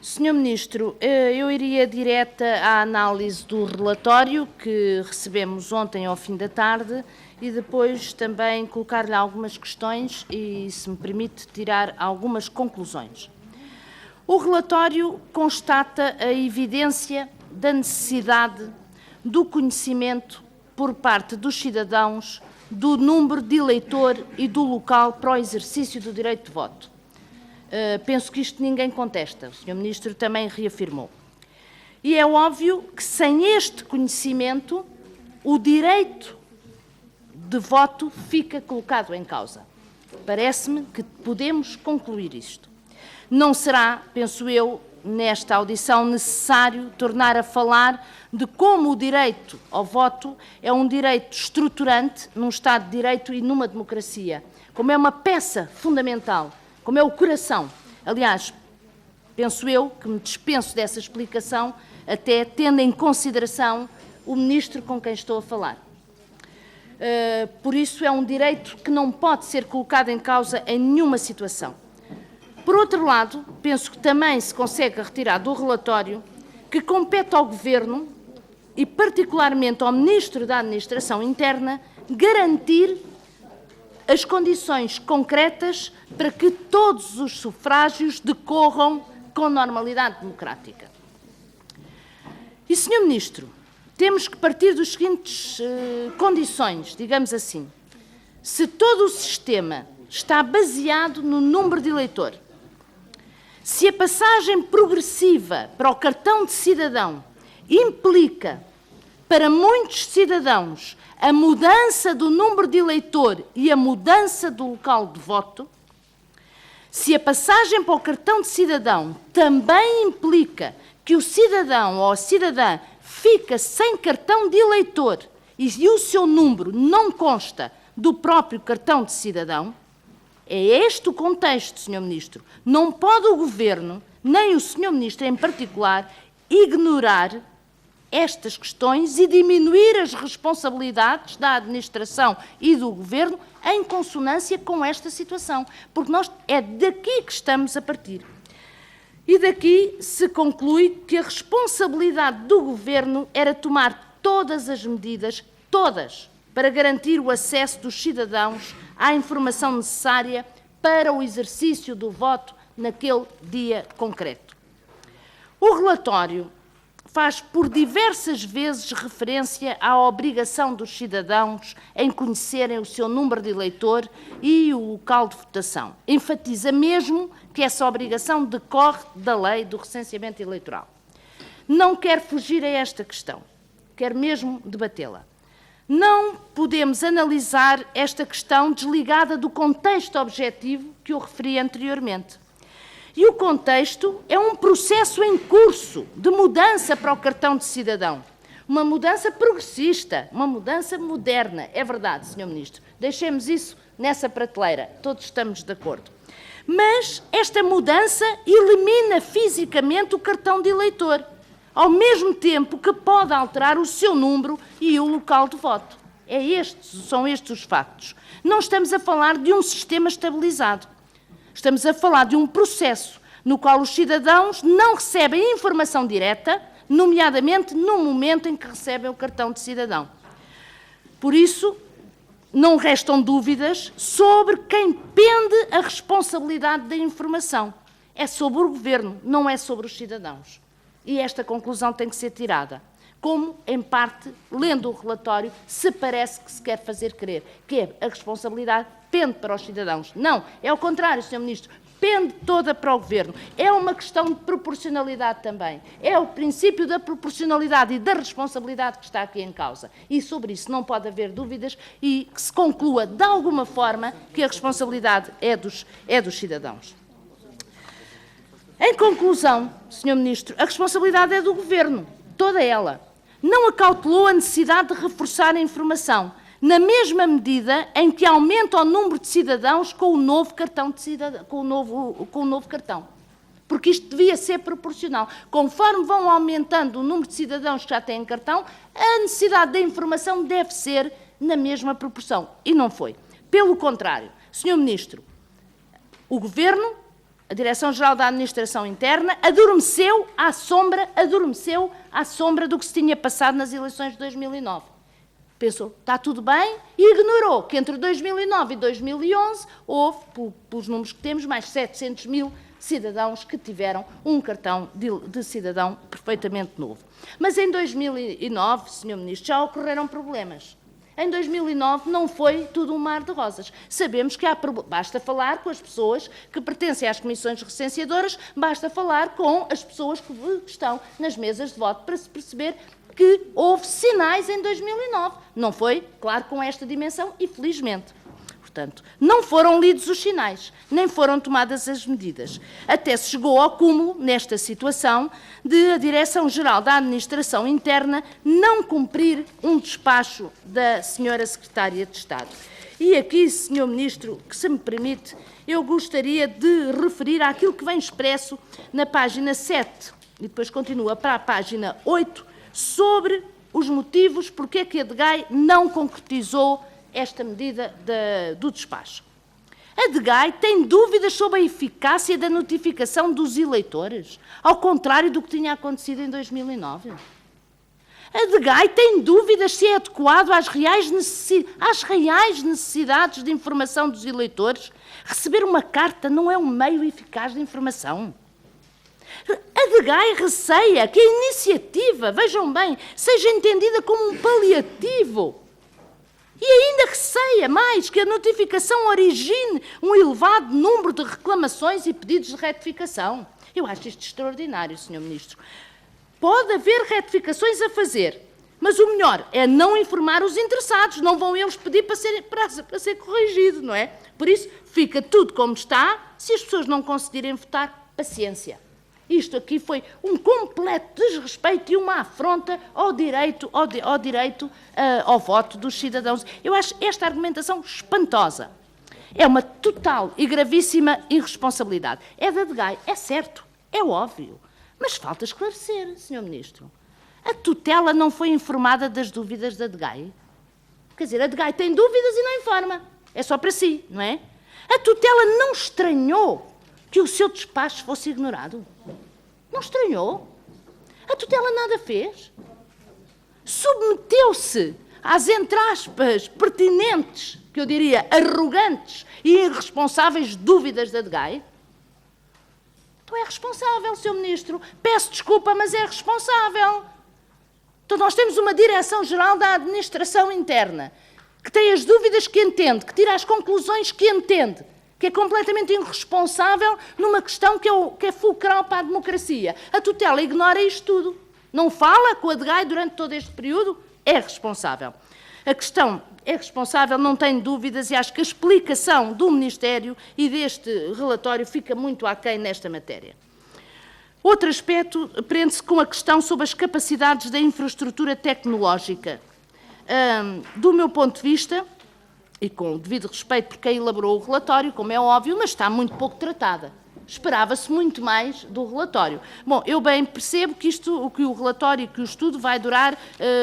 Senhor Ministro, eu iria direta à análise do relatório que recebemos ontem ao fim da tarde e depois também colocar-lhe algumas questões e, se me permite, tirar algumas conclusões. O relatório constata a evidência da necessidade do conhecimento por parte dos cidadãos do número de eleitor e do local para o exercício do direito de voto. Penso que isto ninguém contesta, o Sr. Ministro também reafirmou. E é óbvio que sem este conhecimento o direito de voto fica colocado em causa. Parece-me que podemos concluir isto. Não será, penso eu, nesta audição necessário tornar a falar de como o direito ao voto é um direito estruturante num Estado de Direito e numa democracia, como é uma peça fundamental, como é o coração. Aliás, penso eu que me dispenso dessa explicação, até tendo em consideração o Ministro com quem estou a falar. Por isso, é um direito que não pode ser colocado em causa em nenhuma situação. Por outro lado, penso que também se consegue retirar do relatório que compete ao Governo, e particularmente ao Ministro da Administração Interna, garantir as condições concretas para que todos os sufrágios decorram com normalidade democrática. E, Sr. Ministro, temos que partir das seguintes condições, digamos assim. Se todo o sistema está baseado no número de eleitor, se a passagem progressiva para o cartão de cidadão implica, para muitos cidadãos, a mudança do número de eleitor e a mudança do local de voto, se a passagem para o cartão de cidadão também implica que o cidadão ou a cidadã fica sem cartão de eleitor e o seu número não consta do próprio cartão de cidadão, é este o contexto, Sr. Ministro. Não pode o Governo, nem o Sr. Ministro em particular, ignorar estas questões e diminuir as responsabilidades da administração e do Governo em consonância com esta situação, porque é daqui que estamos a partir. E daqui se conclui que a responsabilidade do Governo era tomar todas as medidas, todas, para garantir o acesso dos cidadãos à informação necessária para o exercício do voto naquele dia concreto. O relatório faz por diversas vezes referência à obrigação dos cidadãos em conhecerem o seu número de eleitor e o local de votação. Enfatiza mesmo que essa obrigação decorre da lei do recenseamento eleitoral. Não quero fugir a esta questão, quero mesmo debatê-la. Não podemos analisar esta questão desligada do contexto objetivo que eu referi anteriormente. E o contexto é um processo em curso de mudança para o cartão de cidadão. Uma mudança progressista, uma mudança moderna. É verdade, Sr. Ministro. Deixemos isso nessa prateleira. Todos estamos de acordo. Mas esta mudança elimina fisicamente o cartão de eleitor, ao mesmo tempo que pode alterar o seu número e o local de voto. São estes os factos. Não estamos a falar de um sistema estabilizado. Estamos a falar de um processo no qual os cidadãos não recebem informação direta, nomeadamente no momento em que recebem o cartão de cidadão. Por isso, não restam dúvidas sobre quem pende a responsabilidade da informação. É sobre o Governo, não é sobre os cidadãos. E esta conclusão tem que ser tirada. Como, em parte, lendo o relatório, se parece que se quer fazer crer que a responsabilidade pende para os cidadãos. Não, é o contrário, Sr. Ministro, pende toda para o Governo. É uma questão de proporcionalidade também. É o princípio da proporcionalidade e da responsabilidade que está aqui em causa. E sobre isso não pode haver dúvidas e que se conclua, de alguma forma, que a responsabilidade é dos cidadãos. Em conclusão, Sr. Ministro, a responsabilidade é do Governo, toda ela. Não acautelou a necessidade de reforçar a informação, na mesma medida em que aumenta o número de cidadãos com o novo cartão de cidadão, com o novo cartão. Porque isto devia ser proporcional. Conforme vão aumentando o número de cidadãos que já têm cartão, a necessidade da informação deve ser na mesma proporção. E não foi. Pelo contrário, Sr. Ministro, o Governo a Direção-Geral da Administração Interna adormeceu à sombra do que se tinha passado nas eleições de 2009. Pensou, está tudo bem, e ignorou que entre 2009 e 2011 houve, pelos números que temos, mais 700 mil cidadãos que tiveram um cartão de cidadão perfeitamente novo. Mas em 2009, Sr. Ministro, já ocorreram problemas. Em 2009 não foi tudo um mar de rosas. Sabemos que basta falar com as pessoas que pertencem às comissões recenseadoras, basta falar com as pessoas que estão nas mesas de voto para se perceber que houve sinais em 2009. Não foi, claro, com esta dimensão e felizmente. Portanto, não foram lidos os sinais, nem foram tomadas as medidas. Até se chegou ao cúmulo, nesta situação, de a Direção-Geral da Administração Interna não cumprir um despacho da Sra. Secretária de Estado. E aqui, Sr. Ministro, que se me permite, eu gostaria de referir àquilo que vem expresso na página 7, e depois continua para a página 8, sobre os motivos porque é que a DGAI não concretizou esta medida do despacho. A DGAI tem dúvidas sobre a eficácia da notificação dos eleitores, ao contrário do que tinha acontecido em 2009. A DGAI tem dúvidas se é adequado às reais necessidades de informação dos eleitores. Receber uma carta não é um meio eficaz de informação. A DGAI receia que a iniciativa, vejam bem, seja entendida como um paliativo. E ainda receia mais que a notificação origine um elevado número de reclamações e pedidos de retificação. Eu acho isto extraordinário, Sr. Ministro. Pode haver retificações a fazer, mas o melhor é não informar os interessados, não vão eles pedir para ser corrigido, não é? Por isso, fica tudo como está, se as pessoas não conseguirem votar, paciência. Isto aqui foi um completo desrespeito e uma afronta ao direito ao voto dos cidadãos. Eu acho esta argumentação espantosa. É uma total e gravíssima irresponsabilidade. É da DGAI, é certo, é óbvio, mas falta esclarecer, Sr. Ministro. A tutela não foi informada das dúvidas da DGAI? Quer dizer, a DGAI tem dúvidas e não informa. É só para si, não é? A tutela não estranhou que o seu despacho fosse ignorado? Não estranhou? A tutela nada fez? Submeteu-se às, entre aspas, pertinentes, que eu diria, arrogantes e irresponsáveis dúvidas da DGAI? Então é responsável, Sr. Ministro. Peço desculpa, mas é responsável. Então nós temos uma Direção-Geral da Administração Interna que tem as dúvidas que entende, que tira as conclusões que entende, que é completamente irresponsável numa questão que é fulcral para a democracia. A tutela ignora isto tudo. Não fala com a DGAI durante todo este período, é responsável. A questão é responsável, não tenho dúvidas, e acho que a explicação do Ministério e deste relatório fica muito aquém nesta matéria. Outro aspecto prende-se com a questão sobre as capacidades da infraestrutura tecnológica. Do meu ponto de vista, e com o devido respeito por quem elaborou o relatório, como é óbvio, mas está muito pouco tratada. Esperava-se muito mais do relatório. Bom, eu bem percebo que que o relatório, que o estudo vai durar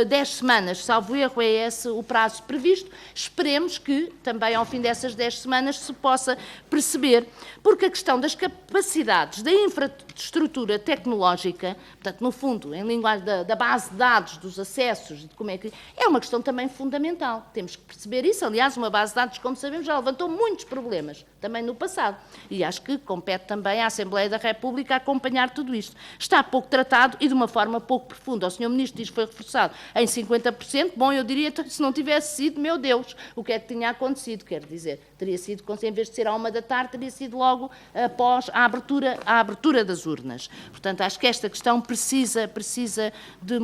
10 semanas, salvo erro, é esse o prazo previsto. Esperemos que também ao fim dessas 10 semanas se possa perceber, porque a questão das capacidades da infraestrutura tecnológica, portanto, no fundo, em linguagem da base de dados, dos acessos, de como é uma questão também fundamental. Temos que perceber isso. Aliás, uma base de dados, como sabemos, já levantou muitos problemas, também no passado. E acho que compete também à Assembleia da República acompanhar tudo isto. Está pouco tratado e de uma forma pouco profunda. O Sr. Ministro diz que foi reforçado em 50%. Bom, eu diria que se não tivesse sido, meu Deus, o que é que tinha acontecido? Quer dizer, teria sido, em vez de ser à 1h, teria sido logo após a abertura das urnas. Portanto, acho que esta questão precisa de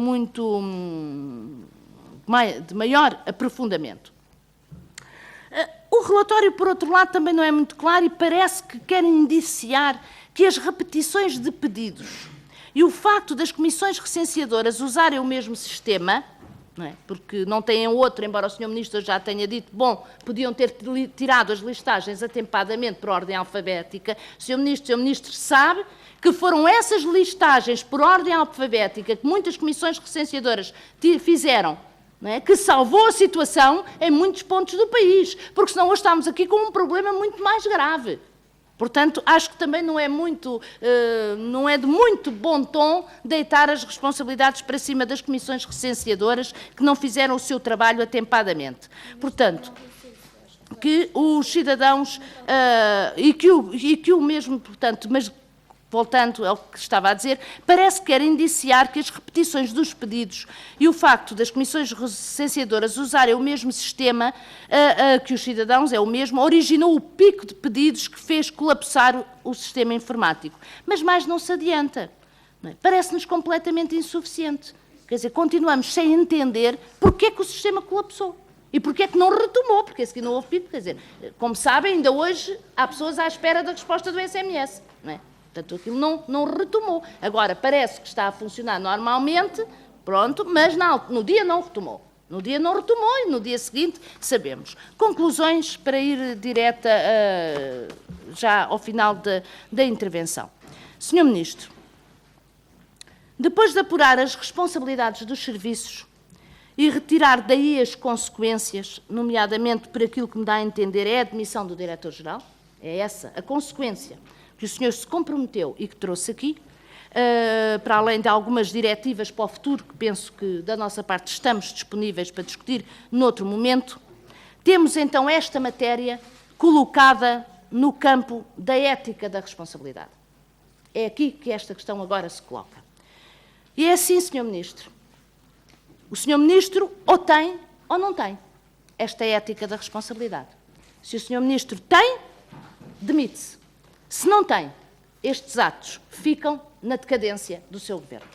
de maior aprofundamento. O relatório, por outro lado, também não é muito claro e parece que quer indiciar que as repetições de pedidos e o facto das comissões recenseadoras usarem o mesmo sistema, não é? Porque não têm outro, embora o Sr. Ministro já tenha dito, bom, podiam ter tirado as listagens atempadamente por ordem alfabética. O Sr. Ministro sabe que foram essas listagens por ordem alfabética que muitas comissões recenseadoras fizeram, não é? Que salvou a situação em muitos pontos do país, porque senão hoje estamos aqui com um problema muito mais grave. Portanto, acho que também não é de muito bom tom deitar as responsabilidades para cima das comissões recenseadoras que não fizeram o seu trabalho atempadamente. Portanto, que os cidadãos, e que o mesmo, portanto, mas voltando ao que estava a dizer, parece que quer indiciar que as repetições dos pedidos e o facto das comissões recenseadoras usarem o mesmo sistema que os cidadãos, é o mesmo, originou o pico de pedidos que fez colapsar o sistema informático. Mas mais não se adianta. Não é? Parece-nos completamente insuficiente. Quer dizer, continuamos sem entender porque é que o sistema colapsou. E porquê é que não retomou? Porque a seguir não houve pedido. Quer dizer, como sabem, ainda hoje há pessoas à espera da resposta do SMS. Não é? Portanto, aquilo não retomou. Agora, parece que está a funcionar normalmente, pronto, mas no dia não retomou. No dia não retomou e no dia seguinte sabemos. Conclusões para ir direta já ao final da intervenção. Senhor Ministro, depois de apurar as responsabilidades dos serviços e retirar daí as consequências, nomeadamente por aquilo que me dá a entender é a admissão do Diretor-Geral, é essa a consequência que o senhor se comprometeu e que trouxe aqui, para além de algumas diretivas para o futuro, que penso que da nossa parte estamos disponíveis para discutir noutro momento, temos então esta matéria colocada no campo da ética da responsabilidade. É aqui que esta questão agora se coloca. E é assim, Sr. Ministro. O Sr. Ministro ou tem ou não tem esta ética da responsabilidade. Se o Sr. Ministro tem, demite-se. Se não tem, estes atos ficam na decadência do seu governo.